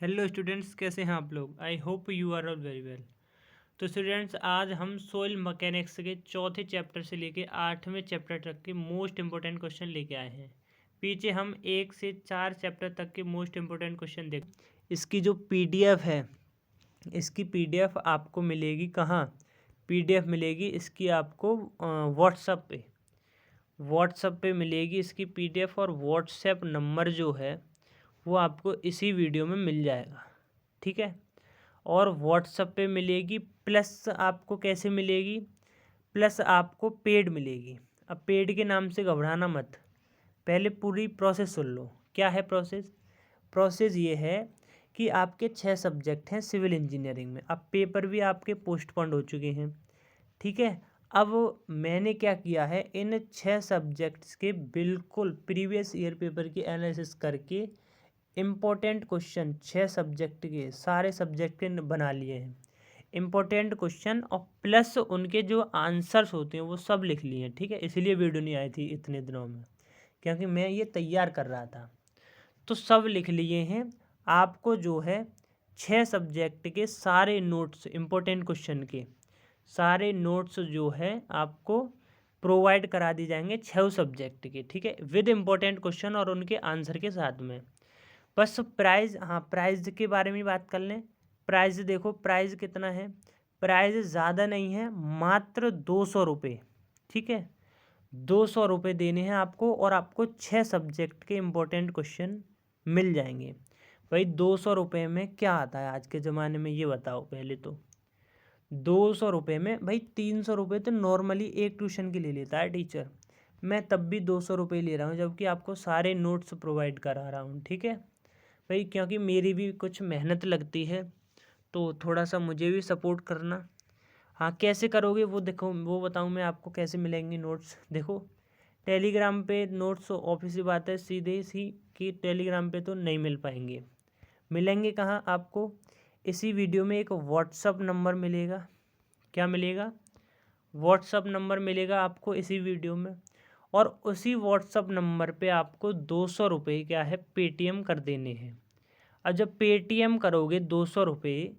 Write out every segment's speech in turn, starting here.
Hello students, कैसे हैं आप लोग। I hope you are all very well. तो स्टूडेंट्स, आज हम सोइल मैकेनिक्स के चौथे चैप्टर से लेके 8वें चैप्टर तक के मोस्ट इंपॉर्टेंट क्वेश्चन लेके आए हैं। पीछे हम 1 से 4 चैप्टर तक के मोस्ट इंपॉर्टेंट क्वेश्चन देख। इसकी जो पीडीएफ है, इसकी पीडीएफ आपको मिलेगी कहाँ? पीडीएफ मिलेगी इसकी आपको व्हाट्सएप पे मिलेगी इसकी पीडीएफ। और व्हाट्सएप नंबर जो है वो आपको इसी वीडियो में मिल जाएगा, ठीक है। और व्हाट्सएप पे मिलेगी, प्लस आपको कैसे मिलेगी? प्लस आपको पेड मिलेगी। अब पेड के नाम से घबराना मत, पहले पूरी प्रोसेस सुन लो। क्या है प्रोसेस? प्रोसेस ये है कि आपके 6 सब्जेक्ट हैं सिविल इंजीनियरिंग में। अब पेपर भी आपके पोस्टपोन्ड हो चुके हैं, ठीक है। अब मैंने क्या किया है, इन 6 सब्जेक्ट्स के बिल्कुल प्रीवियस ईयर पेपर की एनालिसिस करके इम्पोर्टेंट क्वेश्चन 6 सब्जेक्ट के, सारे सब्जेक्ट के बना लिए हैं इम्पोर्टेंट क्वेश्चन। और प्लस उनके जो आंसर्स होते हैं वो सब लिख लिए हैं, ठीक है। इसलिए वीडियो नहीं आई थी इतने दिनों में, क्योंकि मैं ये तैयार कर रहा था। तो सब लिख लिए हैं। आपको जो है 6 सब्जेक्ट के सारे नोट्स, इम्पोर्टेंट क्वेश्चन के सारे नोट्स जो है आपको प्रोवाइड करा दी जाएंगे 6 सब्जेक्ट के, ठीक है, विद इम्पोर्टेंट क्वेश्चन और उनके आंसर के साथ में। बस प्राइस, हाँ प्राइस के बारे में बात कर लें। प्राइस देखो, प्राइस कितना है? प्राइस ज़्यादा नहीं है, मात्र 200 रुपये, ठीक है। 200 रुपये देने हैं आपको और आपको 6 सब्जेक्ट के इम्पोर्टेंट क्वेश्चन मिल जाएंगे। भाई 200 रुपये में क्या आता है आज के ज़माने में, ये बताओ पहले तो। 200 रुपये में भाई 300 रुपये तो नॉर्मली एक ट्यूशन के ले लेता है टीचर। मैं तब भी 200 रुपये ले रहा हूँ, जबकि आपको सारे नोट्स प्रोवाइड करा रहा हूँ, ठीक है भाई। क्योंकि मेरी भी कुछ मेहनत लगती है, तो थोड़ा सा मुझे भी सपोर्ट करना। हाँ, कैसे करोगे वो देखो, वो बताऊँ मैं आपको कैसे मिलेंगे नोट्स। देखो, टेलीग्राम पे नोट्स ऑफिस की बात है सीधे सी कि टेलीग्राम पे तो नहीं मिल पाएंगे। मिलेंगे कहाँ आपको? इसी वीडियो में एक व्हाट्सअप नंबर मिलेगा। क्या मिलेगा? व्हाट्सअप नंबर मिलेगा आपको इसी वीडियो में। और उसी व्हाट्सअप नंबर पे आपको 200 रुपये क्या है, पेटीएम कर देने हैं। अब जब पेटीएम करोगे 200 रुपये,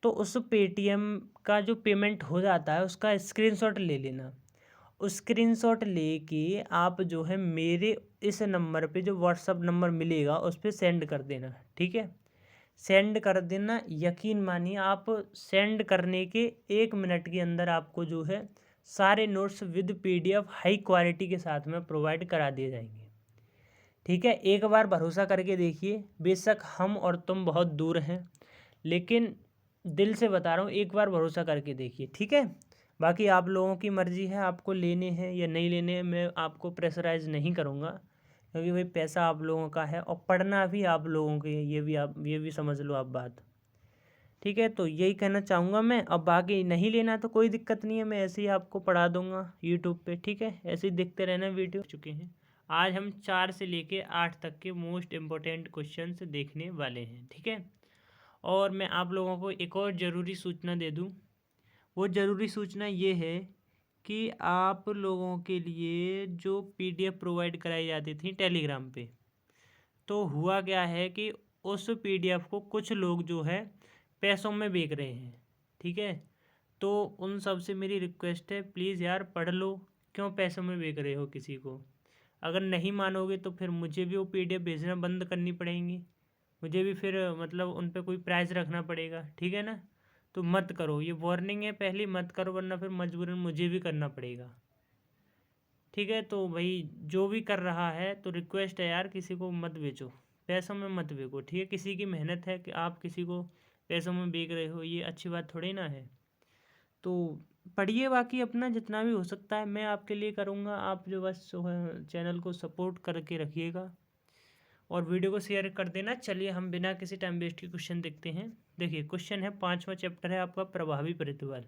तो उस पेटीएम का जो पेमेंट हो जाता है उसका स्क्रीनशॉट ले लेना। उस स्क्रीनशॉट लेके आप जो है मेरे इस नंबर पे, जो व्हाट्सअप नंबर मिलेगा उस पर सेंड कर देना, ठीक है। सेंड कर देना, यकीन मानिए आप सेंड करने के 1 मिनट के अंदर आपको जो है सारे notes with PDF high quality के साथ में प्रोवाइड करा दिए जाएंगे, ठीक है। एक बार भरोसा करके देखिए, बेशक हम और तुम बहुत दूर हैं, लेकिन दिल से बता रहा हूँ, एक बार भरोसा करके देखिए, ठीक है। बाकी आप लोगों की मर्ज़ी है, आपको लेने हैं या नहीं लेने हैं। मैं आपको प्रेशराइज़ नहीं करूँगा, क्योंकि भाई पैसा आप लोगों का है और पढ़ना भी आप लोगों के, ये भी समझ लो आप बात, ठीक है। तो यही कहना चाहूँगा मैं। अब बाकी नहीं लेना तो कोई दिक्कत नहीं है, मैं ऐसे ही आपको पढ़ा दूँगा यूट्यूब पे, ठीक है। ऐसे ही देखते रहना वीडियो। चुके हैं आज हम 4 से लेके 8 तक के मोस्ट इम्पोर्टेंट क्वेश्चंस देखने वाले हैं, ठीक है। और मैं आप लोगों को एक और ज़रूरी सूचना दे दूँ। वो ज़रूरी सूचना ये है कि आप लोगों के लिए जो पीडीएफ प्रोवाइड कराई जाती थी टेलीग्राम पे, तो हुआ क्या है कि उस पीडीएफ को कुछ लोग जो है पैसों में बेच रहे हैं, ठीक है। तो उन सब से मेरी रिक्वेस्ट है, प्लीज़ यार पढ़ लो। क्यों पैसों में बेच रहे हो किसी को? अगर नहीं मानोगे तो फिर मुझे भी वो पीडीएफ भेजना बंद करनी पड़ेंगी, मुझे भी फिर मतलब उन पे कोई प्राइस रखना पड़ेगा, ठीक है ना। तो मत करो, ये वार्निंग है पहली, मत करो, वरना फिर मजबूरन मुझे भी करना पड़ेगा, ठीक है। तो भाई जो भी कर रहा है तो रिक्वेस्ट है यार, किसी को मत बेचो, पैसों में मत बेचो, ठीक है। किसी की मेहनत है कि आप किसी को पैसों में बेच रहे हो, ये अच्छी बात थोड़ी ना है। तो पढ़िए, बाकी अपना जितना भी हो सकता है मैं आपके लिए करूँगा। आप जो बस चैनल को सपोर्ट करके रखिएगा और वीडियो को शेयर कर देना। चलिए हम बिना किसी टाइम वेस्ट के क्वेश्चन देखते हैं। देखिए क्वेश्चन है, 5वां चैप्टर है आपका प्रभावी प्रतिबल।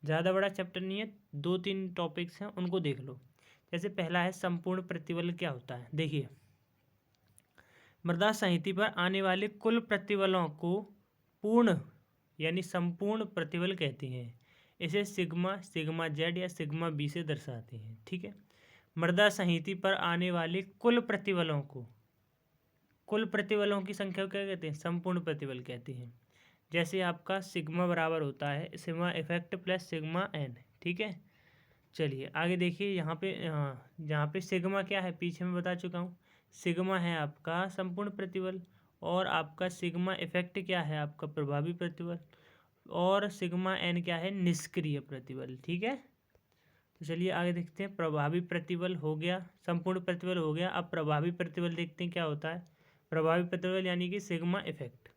ज़्यादा बड़ा चैप्टर नहीं है, 2-3 टॉपिक्स हैं, उनको देख लो। जैसे पहला है संपूर्ण प्रतिबल क्या होता है। देखिए, मृदा संहति पर आने वाले कुल प्रतिबलों को पूर्ण यानी संपूर्ण प्रतिबल कहते हैं। इसे सिग्मा, सिग्मा जेड या सिग्मा बी से दर्शाते हैं, ठीक है। मृदा संहति पर आने वाले कुल प्रतिबलों को, कुल प्रतिबलों की संख्या को क्या कहते हैं? संपूर्ण प्रतिबल कहते हैं। जैसे आपका सिग्मा बराबर होता है sigma effect plus sigma N, ठीक है। चलिए आगे देखिए, यहाँ पे यहाँ पे सिग्मा क्या है, पीछे मैं बता चुका हूँ। सिग्मा है आपका संपूर्ण प्रतिबल, और आपका सिग्मा इफेक्ट क्या है, आपका प्रभावी प्रतिबल, और सिग्मा एन क्या है, निष्क्रिय प्रतिबल, ठीक है। तो चलिए आगे देखते हैं। प्रभावी प्रतिबल हो गया, संपूर्ण प्रतिबल हो गया। अब प्रभावी प्रतिबल देखते हैं क्या होता है। प्रभावी प्रतिबल यानी कि सिग्मा इफेक्ट।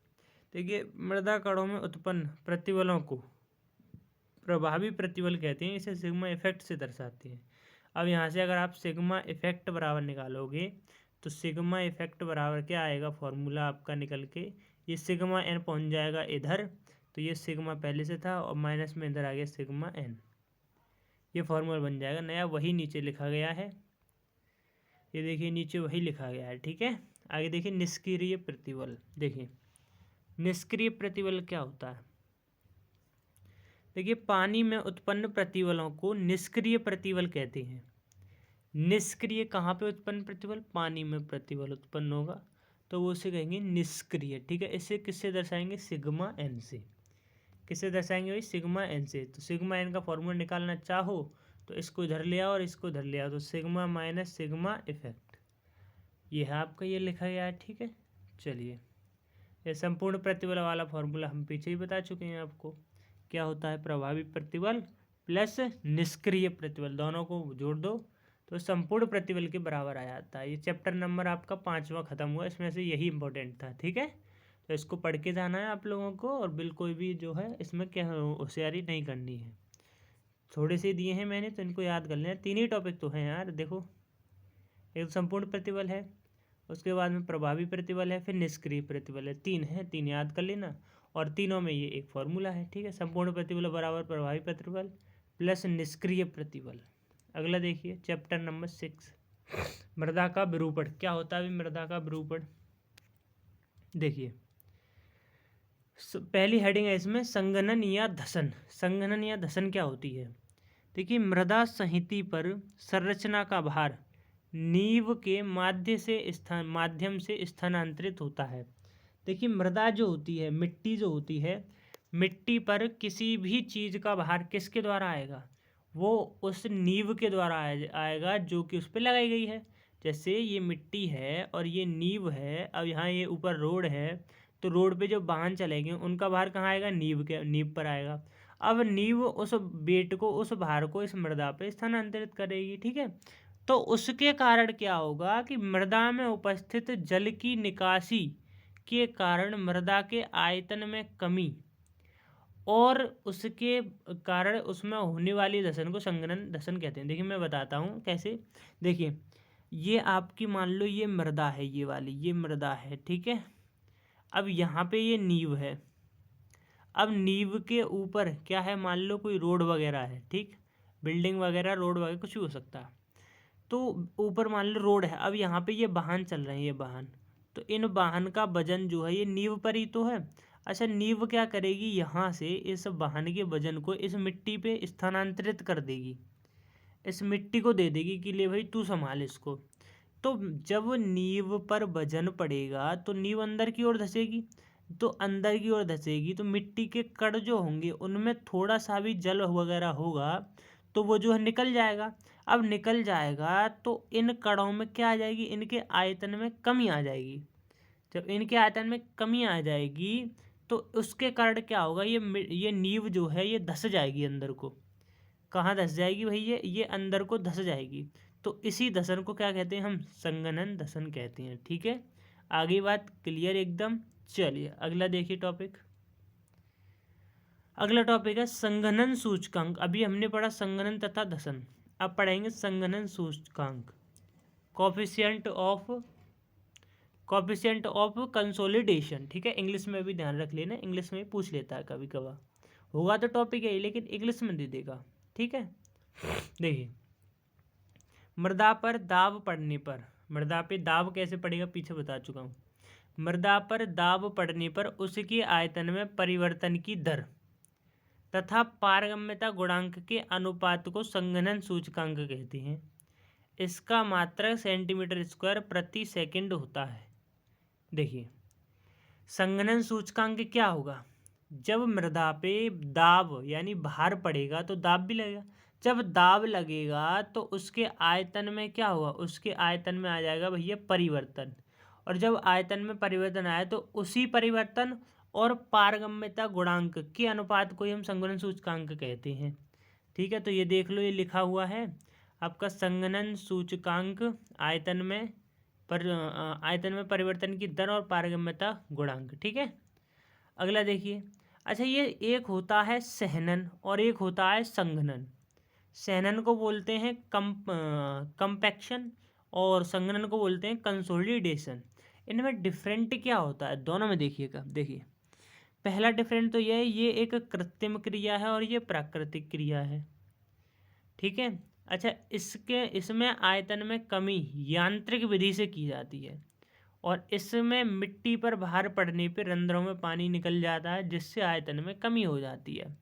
देखिए, मृदा कणों में उत्पन्न प्रतिबलों को प्रभावी प्रतिबल कहते हैं, इसे सिग्मा इफेक्ट से दर्शाते हैं। अब यहाँ से अगर आप सिग्मा इफेक्ट बराबर निकालोगे तो सिग्मा इफेक्ट बराबर क्या आएगा, फॉर्मूला आपका निकल के, ये सिग्मा एन पहुँच जाएगा इधर, तो ये सिग्मा पहले से था और माइनस में इधर आ गया सिग्मा एन, ये फॉर्मूला बन जाएगा नया, वही नीचे लिखा गया है। ये देखिए नीचे वही लिखा गया है, ठीक है। आगे देखिए निष्क्रिय प्रतिबल। देखिए निष्क्रिय प्रतिबल क्या होता है। देखिए पानी में उत्पन्न प्रतिबलों को निष्क्रिय प्रतिबल कहते हैं। निष्क्रिय कहाँ पे उत्पन्न प्रतिबल, पानी में प्रतिबल उत्पन्न होगा तो वो उसे कहेंगे निष्क्रिय, ठीक है। इसे किससे दर्शाएंगे, सिग्मा एन से। किससे दर्शाएंगे भाई, सिग्मा एन से। तो सिग्मा एन का फॉर्मूला निकालना चाहो तो इसको इधर ले आओ और इसको इधर ले आओ, तो सिग्मा माइनस सिग्मा इफेक्ट, ये है आपका, ये लिखा गया है, ठीक है। चलिए, ये संपूर्ण प्रतिबल वाला फॉर्मूला हम पीछे ही बता चुके हैं आपको। क्या होता है, प्रभावी प्रतिबल प्लस निष्क्रिय प्रतिबल, दोनों को जोड़ दो तो संपूर्ण प्रतिबल के बराबर आ जाता है। ये चैप्टर नंबर आपका 5वां खत्म हुआ, इसमें से यही इंपॉर्टेंट था, ठीक है। तो इसको पढ़ के जाना है आप लोगों को, और बिल्कुल भी जो है इसमें क्या होशियारी नहीं करनी है। थोड़े से दिए हैं मैंने तो इनको याद कर लेना। 3 ही टॉपिक तो हैं यार, देखो, एक संपूर्ण प्रतिबल है, उसके बाद में प्रभावी प्रतिबल है, फिर निष्क्रिय प्रतिबल है, 3 है, 3 याद कर लेना। और तीनों में ये एक फॉर्मूला है, ठीक है। संपूर्ण प्रतिबल बराबर प्रभावी प्रतिबल प्लस निष्क्रिय प्रतिबल। अगला देखिए चैप्टर नंबर 6, मृदा का विरूपण। क्या होता है मृदा का विरूपण, देखिए पहली हेडिंग है इसमें, संघनन या धसन। संघनन या धसन क्या होती है। देखिए मृदा संहति पर संरचना का भार नींव के माध्यम से स्थानांतरित होता है। देखिए मृदा जो होती है, मिट्टी जो होती है, मिट्टी पर किसी भी चीज़ का भार किसके द्वारा आएगा, वो उस नींव के द्वारा आएगा जो कि उस पर लगाई गई है। जैसे ये मिट्टी है और ये नींव है, अब यहाँ ये ऊपर रोड है, तो रोड पे जो वाहन चलेंगे उनका भार कहाँ आएगा, नींव पर आएगा। अब नींव उस वेट को, उस भार को इस मृदा पे स्थानांतरित करेगी, ठीक है। तो उसके कारण क्या होगा कि मृदा में उपस्थित जल की निकासी के कारण मृदा के आयतन में कमी, और उसके कारण उसमें होने वाली धसन को संघनन धसन कहते हैं। देखिए मैं बताता हूँ कैसे। देखिए ये आपकी मान लो ये मृदा है, ये वाली ये मृदा है, ठीक है। अब यहाँ पे ये नींव है, अब नींव के ऊपर क्या है, मान लो कोई रोड वगैरह है, ठीक, बिल्डिंग वगैरह, रोड वगैरह कुछ भी हो सकता है। तो ऊपर मान लो रोड है, अब यहाँ पे ये वाहन चल रहे हैं, ये वाहन, तो इन वाहन का वजन जो है ये नींव पर ही तो है। अच्छा नींव क्या करेगी, यहाँ से इस वाहन के वजन को इस मिट्टी पे स्थानांतरित कर देगी, इस मिट्टी को दे देगी कि ले भाई तू संभाल इसको। तो जब नींव पर वजन पड़ेगा तो नींव अंदर की ओर धंसेगी, तो अंदर की ओर धंसेगी तो मिट्टी के कण जो होंगे उनमें थोड़ा सा भी जल वगैरह होगा तो वो जो है निकल जाएगा। अब निकल जाएगा तो इन कणों में क्या आ जाएगी, इनके आयतन में कमी आ जाएगी। जब इनके आयतन में कमी आ जाएगी तो उसके कारण क्या होगा, ये नींव जो है ये धस जाएगी अंदर को। कहाँ धस जाएगी भाई, ये अंदर को धस जाएगी। तो इसी धसन को क्या कहते हैं हम, संघनन धसन कहते हैं, ठीक है। आगे बात क्लियर एकदम। चलिए अगला देखिए टॉपिक। अगला टॉपिक है संघनन सूचकांक। अभी हमने पढ़ा संघनन तथा धसन, अब पढ़ेंगे संघनन सूचकांक, कॉफिशिएंट ऑफ कंसोलिडेशन, ठीक है। इंग्लिश में भी ध्यान रख लेना, इंग्लिश में पूछ लेता है कभी कभार, होगा तो टॉपिक है लेकिन इंग्लिश में दे देगा, ठीक है। देखिए मृदा पर दाब पड़ने पर, मृदा पे दाब कैसे पड़ेगा पीछे बता चुका हूँ। मृदा पर दाब पड़ने पर उसके आयतन में परिवर्तन की दर तथा पारगम्यता गुणांक के अनुपात को संघनन सूचकांक कहते हैं। इसका मात्रक सेंटीमीटर स्क्वायर प्रति सेकंड होता है। देखिए संघनन सूचकांक क्या होगा, जब मृदा पे दाब यानी भार पड़ेगा तो दाब भी लगेगा, जब दाब लगेगा तो उसके आयतन में क्या होगा, उसके आयतन में आ जाएगा भैया परिवर्तन, और जब आयतन में परिवर्तन आया तो उसी परिवर्तन और पारगम्यता गुणांक के अनुपात को ही हम संघनन सूचकांक कहते हैं। ठीक है, तो ये देख लो, ये लिखा हुआ है आपका संघनन सूचकांक आयतन में परिवर्तन की दर और पारगम्यता गुणांक। ठीक है, अगला देखिए। अच्छा, ये एक होता है सहनन और एक होता है संघनन। सहनन को बोलते हैं कंपैक्शन और संघनन को बोलते हैं कंसोलिडेशन। इनमें डिफरेंट क्या होता है दोनों में, देखिएगा। देखिए पहला डिफरेंट तो यह है, ये एक कृत्रिम क्रिया है और ये प्राकृतिक क्रिया है। ठीक है, अच्छा, इसमें आयतन में कमी यांत्रिक विधि से की जाती है और इसमें मिट्टी पर भार पड़ने पर रंध्रों में पानी निकल जाता है जिससे आयतन में कमी हो जाती है।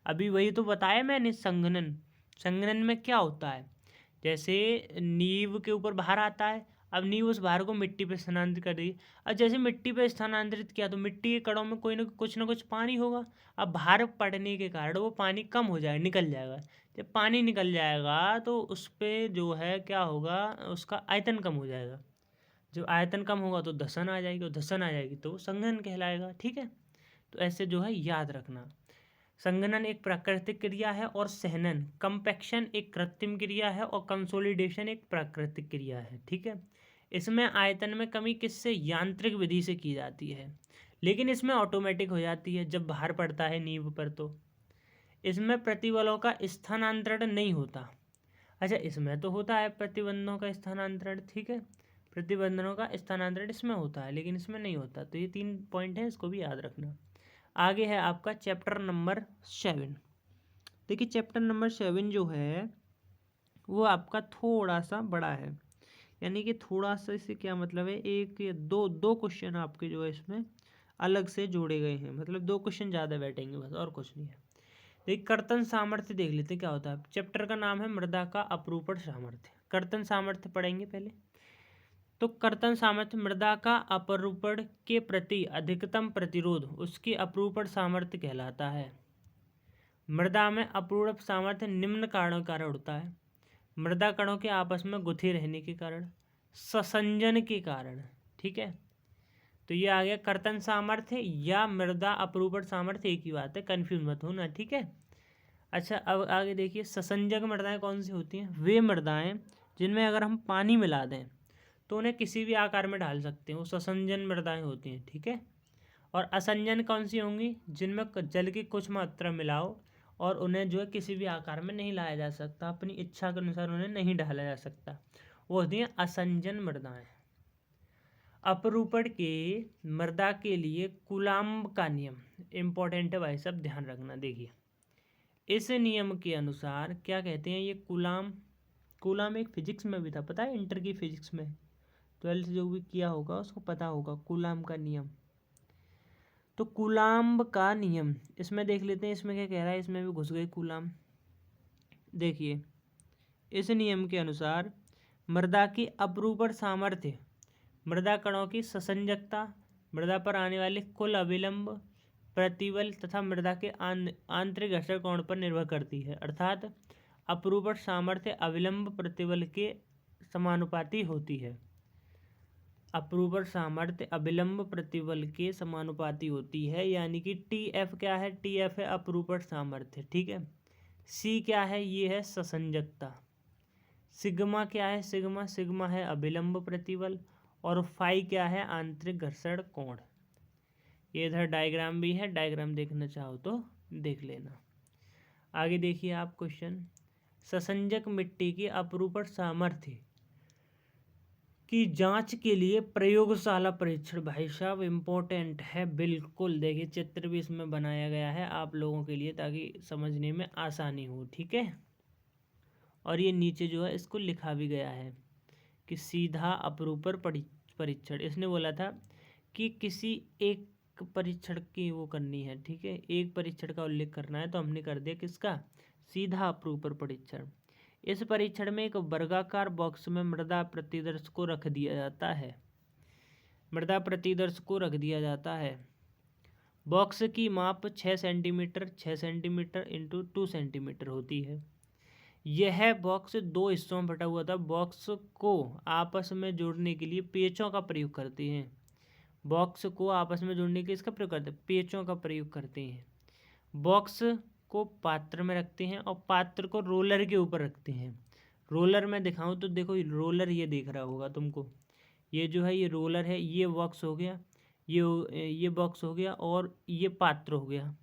अभी वही तो बताया मैंने, संघनन में क्या होता है, जैसे नींव के ऊपर भार आता है, अब नींव उस भार को मिट्टी पे स्थानांतरित कर देगी। अब जैसे मिट्टी पे स्थानांतरित किया तो मिट्टी के कणों में कोई ना कुछ पानी होगा। अब भार पड़ने के कारण वो पानी कम हो जाएगा, निकल जाएगा। जब पानी निकल जाएगा तो उस पर जो है क्या होगा, उसका आयतन कम हो जाएगा। जब आयतन कम होगा तो धसन आ जाएगी, और धसन आ जाएगी तो संघनन कहलाएगा। ठीक है, तो ऐसे जो है याद रखना, संघनन एक प्राकृतिक क्रिया है और सहनन कंपैक्शन एक कृत्रिम क्रिया है और कंसोलिडेशन एक प्राकृतिक क्रिया है। ठीक है, इसमें आयतन में कमी किससे, यांत्रिक विधि से की जाती है, लेकिन इसमें ऑटोमेटिक हो जाती है जब भार पड़ता है नींव पर। तो इसमें प्रतिबलों का स्थानांतरण नहीं होता। अच्छा, इसमें तो होता है प्रतिबंधों का स्थानांतरण। ठीक है, प्रतिबंधनों का स्थानांतरण इसमें होता है लेकिन इसमें नहीं होता। तो ये 3 पॉइंट है, इसको भी याद रखना। आगे है आपका चैप्टर नंबर 7। देखिए चैप्टर नंबर 7 जो है वो आपका थोड़ा सा बड़ा है, यानी कि थोड़ा सा, इससे क्या मतलब है, एक या दो क्वेश्चन आपके जो है इसमें अलग से जोड़े गए हैं, मतलब 2 क्वेश्चन ज़्यादा बैठेंगे बस, और कुछ नहीं है। देखिए कर्तन सामर्थ्य देख लेते हैं क्या होता है। चैप्टर का नाम है मृदा का अपरूपण सामर्थ्य। कर्तन सामर्थ्य पढ़ेंगे पहले। तो कर्तन सामर्थ्य मृदा का अपरूपण के प्रति अधिकतम प्रतिरोध उसकी अपरूपण सामर्थ्य कहलाता है। मृदा में अपरूपण सामर्थ्य निम्न कारणों के कारण होता है। मृदा कणों के आपस में गुथे रहने के कारण, ससंजन के कारण। ठीक है, तो ये आ गया कर्तन सामर्थ्य या मृदा अपरूपण सामर्थ्य, एक ही बात है, कन्फ्यूज मत होना। ठीक है, अच्छा अब आगे देखिए, ससंजक मृदाएं कौन सी होती हैं, वे मृदाएं जिनमें अगर हम पानी मिला दें तो उन्हें किसी भी आकार में ढाल सकते हैं, वो ससंजन मृदाएं होती हैं। ठीक है, और असंजन कौन सी होंगी, जिनमें जल की कुछ मात्रा मिलाओ और उन्हें जो है किसी भी आकार में नहीं लाया जा सकता, अपनी इच्छा के अनुसार उन्हें नहीं ढाला जा सकता, वो होती हैं असंजन मृदाएं। अपरूपण के मृदा के लिए कूलाम्ब का नियम इम्पोर्टेंट है भाई साहब, ध्यान रखना। देखिए इस नियम के अनुसार क्या कहते हैं, ये कूलाम एक फिजिक्स में भी था, पता है, इंटर की फिजिक्स में 12th जो भी किया होगा उसको पता होगा कूलाम का नियम। तो कूलाम्ब का नियम इसमें देख लेते हैं, इसमें क्या कह रहा है, इसमें भी घुस गए कूलाम। देखिए इस नियम के अनुसार मृदा की अपरूपण सामर्थ्य मृदा कणों की ससंजकता, मृदा पर आने वाले कुल अविलंब प्रतिबल तथा मृदा के आंतरिक घर्षण कोण पर निर्भर करती है। अर्थात अपरूपण सामर्थ्य अविलंब प्रतिबल के समानुपाती होती है। अपरूपण सामर्थ्य अविलंब प्रतिबल के समानुपाती होती है, यानी कि टीएफ क्या है, टीएफ है अपरूपण सामर्थ्य। ठीक है, सी क्या है, ये है ससंजकता। सिग्मा क्या है, सिग्मा है अविलंब प्रतिबल, और फाई क्या है, आंतरिक घर्षण कोण। ये इधर डायग्राम भी है, डायग्राम देखना चाहो तो देख लेना। आगे देखिए आप क्वेश्चन, ससंजक मिट्टी की अपरूपण सामर्थ्य की जांच के लिए प्रयोगशाला परीक्षण भाई साहब इम्पोर्टेंट है बिल्कुल। देखिए चित्र भी इसमें बनाया गया है आप लोगों के लिए ताकि समझने में आसानी हो। ठीक है, और ये नीचे जो है इसको लिखा भी गया है कि सीधा अपरूपण परीक्षण, इसने बोला था कि किसी एक परीक्षण की वो करनी है। ठीक है, एक परीक्षण का उल्लेख करना है तो हमने कर दिया किसका, सीधा अपरूपण परीक्षण। इस परीक्षण में एक वर्गाकार बॉक्स में मृदा प्रतिदर्श को रख दिया जाता है। मृदा प्रतिदर्श को रख दिया जाता है। बॉक्स की माप 6 सेंटीमीटर इंटू 2 सेंटीमीटर होती है। यह बॉक्स 2 हिस्सों में बटा हुआ था। बॉक्स को आपस में जोड़ने के लिए पेचों का प्रयोग करते हैं। बॉक्स को आपस में जोड़ने के लिए इसका प्रयोग करते हैं, पेचों का प्रयोग करते हैं। बॉक्स को पात्र में रखते हैं और पात्र को रोलर के ऊपर रखते हैं। रोलर में दिखाऊं तो देखो, रोलर ये दिख रहा होगा तुमको, ये जो है ये रोलर है, ये बॉक्स हो गया, ये बॉक्स हो गया और ये पात्र हो गया,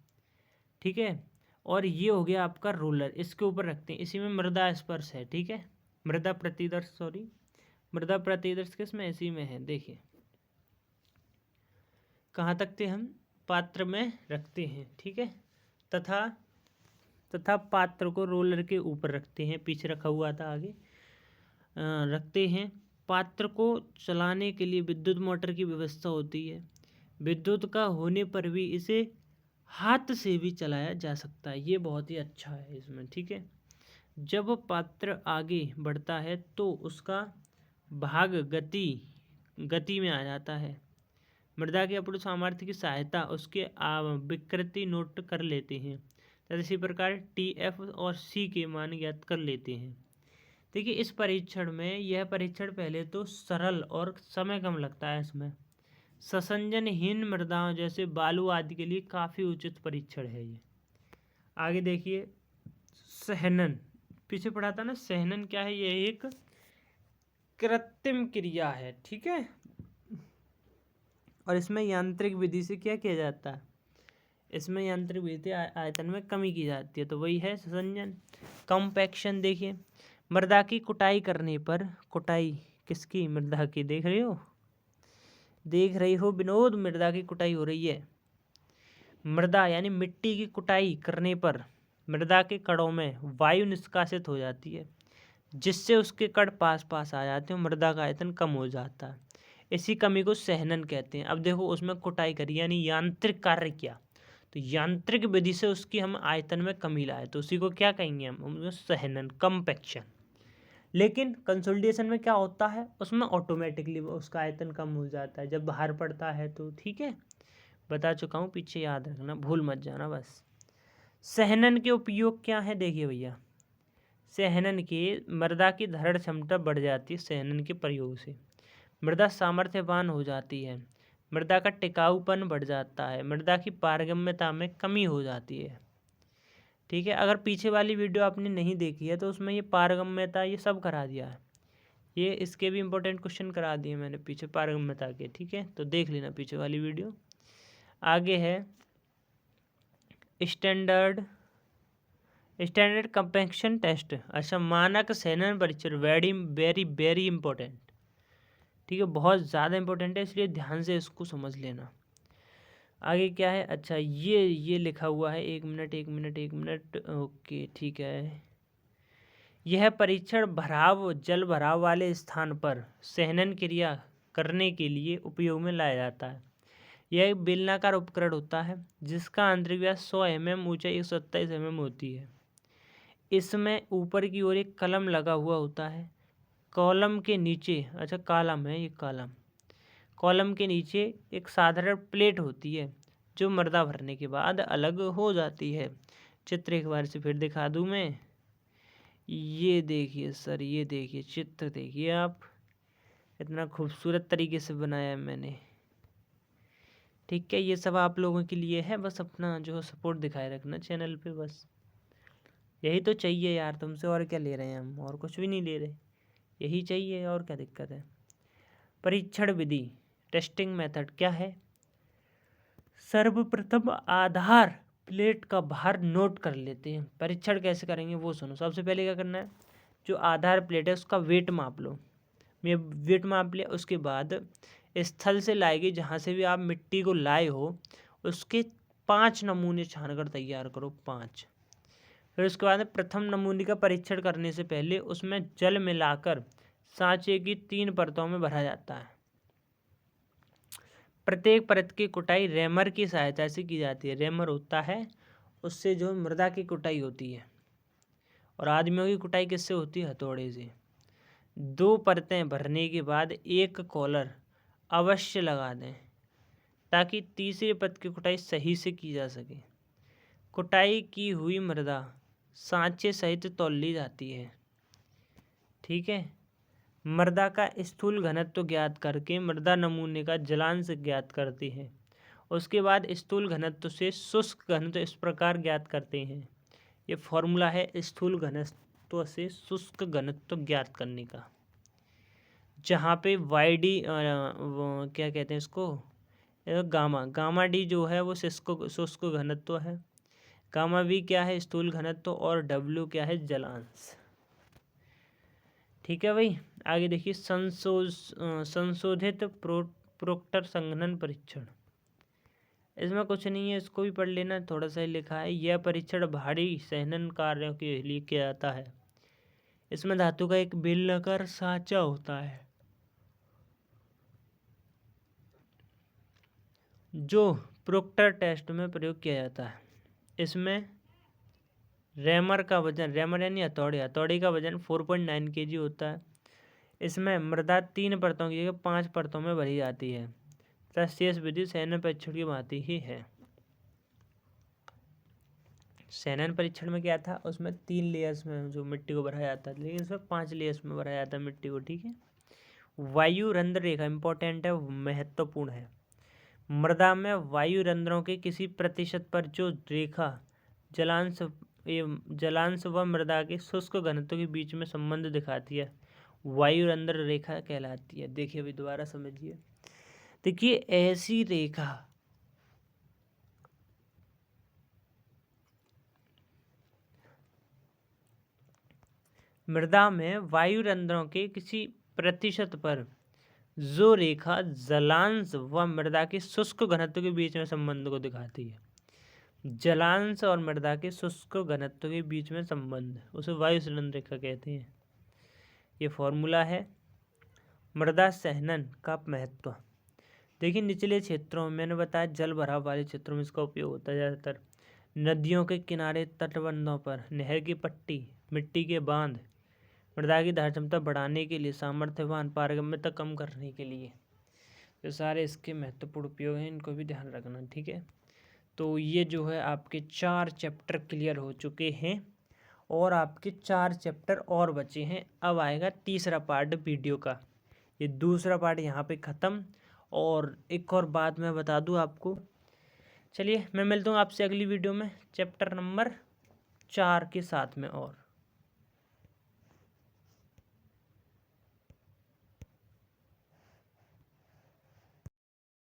ठीक है। और ये हो गया आपका रोलर, इसके ऊपर रखते हैं। इसी में मृदा स्पर्श है, ठीक है। मृदा प्रतिदर्श किस में, इसी में है। देखिए कहाँ तक थे हम, पात्र में रखते हैं, ठीक है। तथा पात्र को रोलर के ऊपर रखते हैं, पीछे रखा हुआ था, आगे रखते हैं। पात्र को चलाने के लिए विद्युत मोटर की व्यवस्था होती है। विद्युत का होने पर भी इसे हाथ से भी चलाया जा सकता है, ये बहुत ही अच्छा है इसमें, ठीक है। जब पात्र आगे बढ़ता है तो उसका भाग गति में आ जाता है। मृदा के अपूर्ण सामर्थ्य की सहायता उसके विकृति नोट कर लेते हैं तथा इसी प्रकार TF और C के मान ज्ञात कर लेते हैं। देखिए इस परीक्षण में, यह परीक्षण पहले तो सरल और समय कम लगता है। इसमें ससंजनहीन मृदाओं जैसे बालू आदि के लिए काफ़ी उचित परीक्षण है ये। आगे देखिए सहनन, पीछे पढ़ा था ना सहनन क्या है, ये एक कृत्रिम क्रिया है, ठीक है। और इसमें यांत्रिक विधि से क्या किया जाता है, इसमें यांत्रिक विधि आयतन में कमी की जाती है, तो वही है ससंजन। कॉम्पैक्शन देखिए, मृदा की कुटाई करने पर, कुटाई किसकी, मृदा की, देख रही हो विनोद, मृदा की कुटाई हो रही है। मृदा यानी मिट्टी की कुटाई करने पर मृदा के कणों में वायु निष्कासित हो जाती है, जिससे उसके कण पास आ जाते हैं, मृदा का आयतन कम हो जाता है। इसी कमी को सहनन कहते हैं। अब देखो उसमें कुटाई करी यानी यांत्रिक कार्य किया, तो यांत्रिक विधि से उसकी हम आयतन में कमी लाए, तो उसी को क्या कहेंगे हम सहनन, कम्पैक्शन। लेकिन कंसोलिडेशन में क्या होता है, उसमें ऑटोमेटिकली उसका आयतन कम हो जाता है जब बाहर पड़ता है, तो ठीक है, बता चुका हूँ, पीछे याद रखना, भूल मत जाना बस। सहनन के उपयोग क्या है, देखिए भैया, सहनन के मृदा की धारण क्षमता बढ़ जाती है। सहनन के प्रयोग से मृदा सामर्थ्यवान हो जाती है, मृदा का टिकाऊपन बढ़ जाता है, मृदा की पारगम्यता में कमी हो जाती है, ठीक है। अगर पीछे वाली वीडियो आपने नहीं देखी है तो उसमें ये पारगम्यता ये सब करा दिया है, ये इसके भी इम्पोर्टेंट क्वेश्चन करा दिए मैंने पीछे पारगम्यता के, ठीक है, तो देख लेना पीछे वाली वीडियो। आगे है स्टैंडर्ड कंपैक्शन टेस्ट। अच्छा, मानक सहनन परीक्षण, वेरी वेरी वेरी इंपॉर्टेंट, ठीक है, बहुत ज़्यादा इंपॉर्टेंट है, इसलिए ध्यान से इसको समझ लेना। आगे क्या है, अच्छा ये लिखा हुआ है, एक मिनट, ओके ठीक है। यह परीक्षण जल भराव वाले स्थान पर सहनन क्रिया करने के लिए उपयोग में लाया जाता है। यह एक बेलनाकार उपकरण होता है जिसका आंतरिक व्यास 100 mm, ऊंचाई 127 mm होती है। इसमें ऊपर की ओर एक कलम लगा हुआ होता है। कॉलम के नीचे, अच्छा कॉलम है ये, कॉलम के नीचे एक साधारण प्लेट होती है जो मृदा भरने के बाद अलग हो जाती है। चित्र एक बार से फिर दिखा दूं मैं, ये देखिए सर, ये देखिए चित्र, देखिए आप, इतना खूबसूरत तरीके से बनाया है मैंने, ठीक है। ये सब आप लोगों के लिए है, बस अपना जो सपोर्ट दिखाए रखना चैनल पे, बस यही तो चाहिए यार तुमसे, और क्या ले रहे हैं हम, और कुछ भी नहीं ले रहे, यही चाहिए, और क्या दिक्कत है। परीक्षण विधि, टेस्टिंग मेथड क्या है, सर्वप्रथम आधार प्लेट का भार नोट कर लेते हैं। परीक्षण कैसे करेंगे वो सुनो। सबसे पहले क्या करना है, जो आधार प्लेट है उसका वेट माप लो, मैं वेट माप लिया, उसके बाद स्थल से लाएगी जहाँ से भी आप मिट्टी को लाए हो, उसके 5 नमूने छानकर तैयार करो, 5। फिर उसके बाद प्रथम नमूने का परीक्षण करने से पहले उसमें जल मिलाकर सांचे की 3 परतों में भरा जाता है। प्रत्येक परत की कुटाई रेमर की सहायता से की जाती है। रेमर होता है, उससे जो मृदा की कुटाई होती है, और आदमियों की कुटाई किससे होती है, हथौड़े से। 2 परतें भरने के बाद एक कॉलर अवश्य लगा दें ताकि तीसरे पद की कुटाई सही से की जा सके। कुटाई की हुई मृदा सांचे सहित तौल ली जाती है। ठीक है। मृदा का स्थूल घनत्व ज्ञात करके मृदा नमूने का जलांश ज्ञात करती है। उसके बाद स्थूल घनत्व से शुष्क घनत्व इस प्रकार ज्ञात करते हैं। ये फॉर्मूला है स्थूल घनत्व से शुष्क घनत्व ज्ञात करने का, जहाँ पे वाईडी क्या कहते हैं इसको, गामा डी जो है वो शुष्क घनत्व है, गामा वी क्या है स्थूल घनत्व, और डब्ल्यू क्या है जलांश। ठीक है भाई। आगे देखिए संशोधित प्रोक्टर संघनन परीक्षण। इसमें कुछ नहीं है, इसको भी पढ़ लेना, थोड़ा सा ही लिखा है। यह परीक्षण भारी संघनन कार्यों के लिए किया जाता है। इसमें धातु का एक बेलनाकार सांचा होता है जो प्रोक्टर टेस्ट में प्रयोग किया जाता है। इसमें रैमर का वजन, रैमर यानी हथौड़ी का वजन 4.9 kg होता है। इसमें मृदा 3 परतों की जगह 5 परतों में भरी जाती है तथा शेष विधि संघनन परीक्षण की भांति ही है। संघनन परीक्षण में क्या था, उसमें 3 लेयर्स में जो मिट्टी को भरा जाता है, लेकिन इसमें 5 लेयर्स में भरा जाता है मिट्टी को। ठीक है। वायु रंध्र रेखा इंपॉर्टेंट है, महत्वपूर्ण है। मृदा में वायु रंध्रों के किसी प्रतिशत पर जो रेखा जलांश व मृदा के शुष्क घनत्व के बीच में संबंध दिखाती है, वायु रंध्र रेखा कहलाती है। देखिए अभी दोबारा समझिए। देखिए ऐसी रेखा मृदा में वायु रंध्रों के किसी प्रतिशत पर जो रेखा जलांश व मृदा के शुष्क घनत्व के बीच में संबंध को दिखाती है, जलांश और मृदा के शुष्क घनत्व के बीच में संबंध, उसे वायु संघनन रेखा कहते हैं। ये फॉर्मूला है। मृदा संघनन का महत्व देखिए, निचले क्षेत्रों में मैंने बताया जल भराव वाले क्षेत्रों में इसका उपयोग होता है ज़्यादातर। नदियों के किनारे, तटबंधों पर, नहर की पट्टी, मिट्टी के बांध, मृदा की धारण क्षमता बढ़ाने के लिए, सामर्थ्यवान पारगम्यता कम करने के लिए, तो सारे इसके महत्वपूर्ण उपयोग हैं, इनको भी ध्यान रखना। ठीक है। तो ये जो है आपके 4 चैप्टर क्लियर हो चुके हैं और आपके 4 चैप्टर और बचे हैं। अब आएगा तीसरा पार्ट वीडियो का। ये दूसरा पार्ट यहाँ पे ख़त्म, और एक और बात मैं बता दूँ आपको। चलिए मैं मिलता हूँ आपसे अगली वीडियो में चैप्टर नंबर 4 के साथ में। और